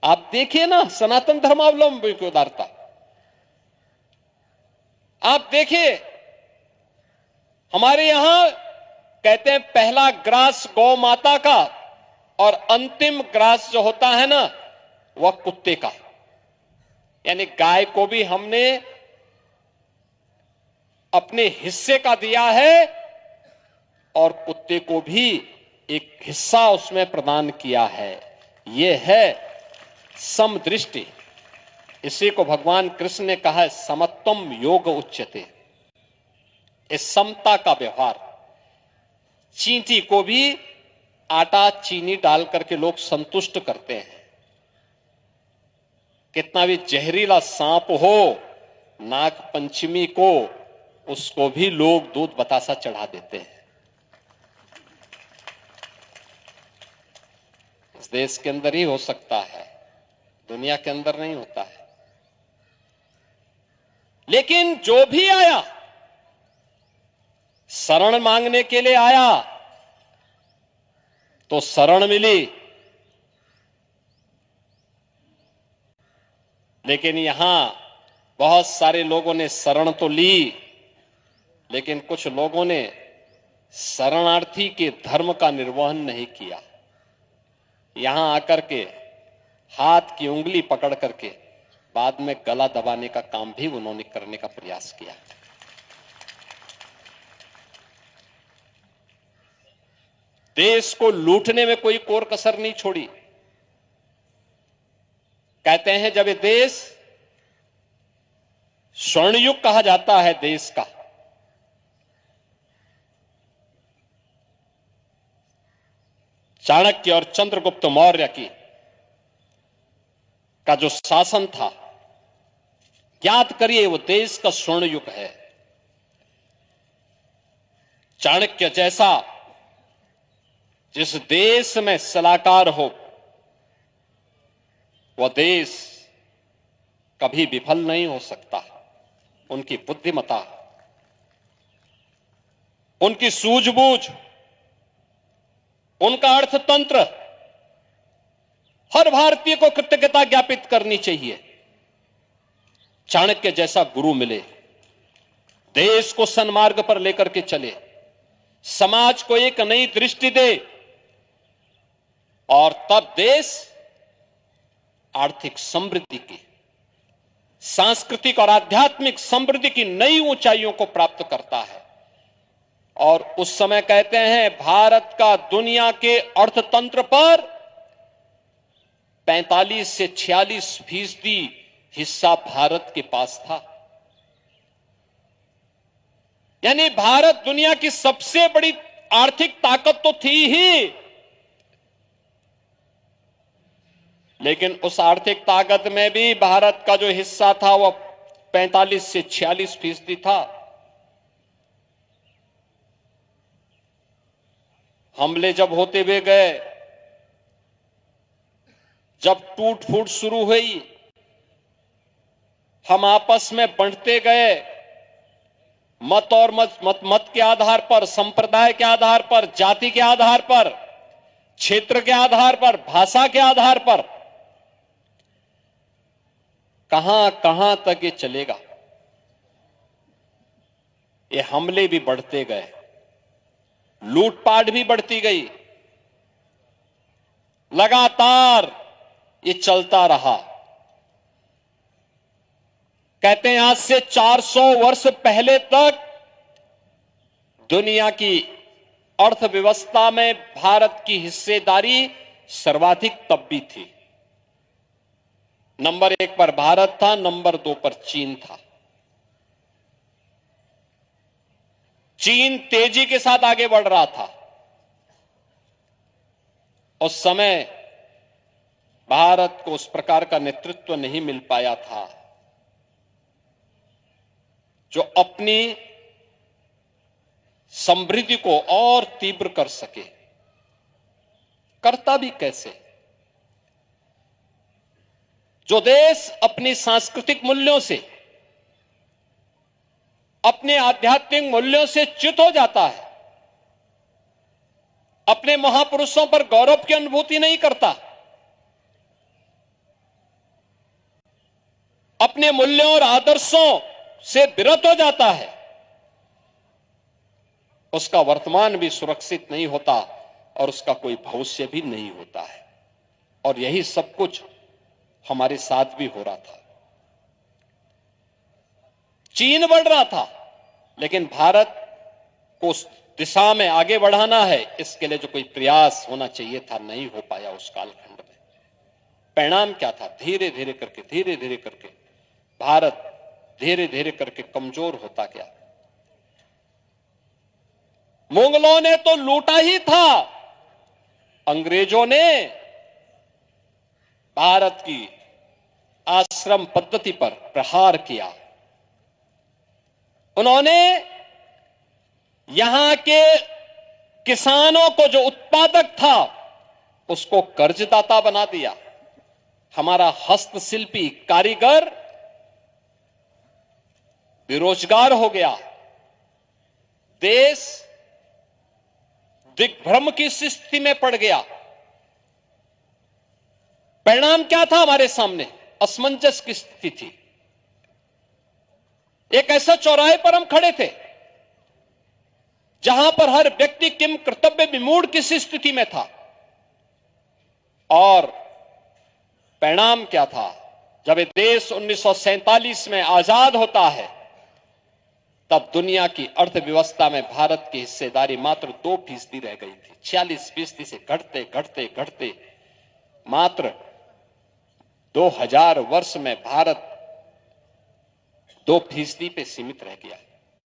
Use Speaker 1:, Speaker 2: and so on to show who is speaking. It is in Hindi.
Speaker 1: आप देखिए ना सनातन धर्मावलंबी की उदारता, आप देखिए हमारे यहां कहते हैं पहला ग्रास गौ माता का और अंतिम ग्रास जो होता है ना वह कुत्ते का। यानी गाय को भी हमने अपने हिस्से का दिया है और कुत्ते को भी एक हिस्सा उसमें प्रदान किया है। यह है समदृष्टि। इसी को भगवान कृष्ण ने कहा है समत्वम योग उच्यते, इस समता का व्यवहार। चींटी को भी आटा चीनी डाल करके लोग संतुष्ट करते हैं। कितना भी जहरीला सांप हो, नाग पंचमी को उसको भी लोग दूध बतासा चढ़ा देते हैं। इस देश के अंदर ही हो सकता है, दुनिया के अंदर नहीं होता है। लेकिन जो भी आया शरण मांगने के लिए आया तो शरण मिली। लेकिन यहां बहुत सारे लोगों ने शरण तो ली, लेकिन कुछ लोगों ने शरणार्थी के धर्म का निर्वहन नहीं किया। यहां आकर के हाथ की उंगली पकड़ करके बाद में गला दबाने का काम भी उन्होंने करने का प्रयास किया। देश को लूटने में कोई कोर कसर नहीं छोड़ी। कहते हैं जब ये देश स्वर्णयुग कहा जाता है देश का, चाणक्य और चंद्रगुप्त मौर्य का जो शासन था, याद करिए वो देश का स्वर्ण युग है। चाणक्य जैसा जिस देश में सलाहकार हो वह देश कभी विफल नहीं हो सकता। उनकी बुद्धिमत्ता, उनकी सूझबूझ, उनका अर्थतंत्र हर भारतीय को कृतज्ञता ज्ञापित करनी चाहिए। चाणक्य जैसा गुरु मिले, देश को सन्मार्ग पर लेकर के चले, समाज को एक नई दृष्टि दे, और तब देश आर्थिक समृद्धि की, सांस्कृतिक और आध्यात्मिक समृद्धि की नई ऊंचाइयों को प्राप्त करता है। और उस समय कहते हैं भारत का दुनिया के अर्थतंत्र पर 45 से 46% हिस्सा भारत के पास था। यानी भारत दुनिया की सबसे बड़ी आर्थिक ताकत तो थी ही, लेकिन उस आर्थिक ताकत में भी भारत का जो हिस्सा था वह 45 से 46% था। हमले जब होते हुए गए, जब टूट फूट शुरू हुई, हम आपस में बंटते गए, मत और मत के आधार पर, संप्रदाय के आधार पर, जाति के आधार पर, क्षेत्र के आधार पर, भाषा के आधार पर। कहां कहां तक ये चलेगा? ये हमले भी बढ़ते गए, लूटपाट भी बढ़ती गई, लगातार ये चलता रहा। कहते हैं आज से 400 वर्ष पहले तक दुनिया की अर्थव्यवस्था में भारत की हिस्सेदारी सर्वाधिक तब भी थी। नंबर 1 पर भारत था, नंबर 2 पर चीन था। चीन तेजी के साथ आगे बढ़ रहा था। उस समय भारत को उस प्रकार का नेतृत्व नहीं मिल पाया था जो अपनी समृद्धि को और तीव्र कर सके। करता भी कैसे? जो देश अपनी सांस्कृतिक मूल्यों से, अपने आध्यात्मिक मूल्यों से च्युत हो जाता है, अपने महापुरुषों पर गौरव की अनुभूति नहीं करता, अपने मूल्यों और आदर्शों से विरत हो जाता है, उसका वर्तमान भी सुरक्षित नहीं होता और उसका कोई भविष्य भी नहीं होता है। और यही सब कुछ हमारे साथ भी हो रहा था। चीन बढ़ रहा था, लेकिन भारत को उस दिशा में आगे बढ़ाना है, इसके लिए जो कोई प्रयास होना चाहिए था, नहीं हो पाया उस कालखंड में। परिणाम क्या था? धीरे धीरे करके भारत धीरे धीरे करके कमजोर होता गया। मुगलों ने तो लूटा ही था, अंग्रेजों ने भारत की आश्रम पद्धति पर प्रहार किया। उन्होंने यहां के किसानों को, जो उत्पादक था, उसको कर्जदाता बना दिया। हमारा हस्तशिल्पी कारीगर बेरोजगार हो गया। देश दिग्भ्रम की स्थिति में पड़ गया। परिणाम क्या था? हमारे सामने असमंजस की स्थिति थी। एक ऐसा चौराहे पर हम खड़े थे जहां पर हर व्यक्ति किम कर्तव्य विमूढ़ किसी स्थिति में था। और परिणाम क्या था? जब ये देश 1947 में आजाद होता है, तब दुनिया की अर्थव्यवस्था में भारत की हिस्सेदारी मात्र 2% रह गई थी। 46% से घटते घटते घटते मात्र 2000 वर्ष में भारत 2% पे सीमित रह गया।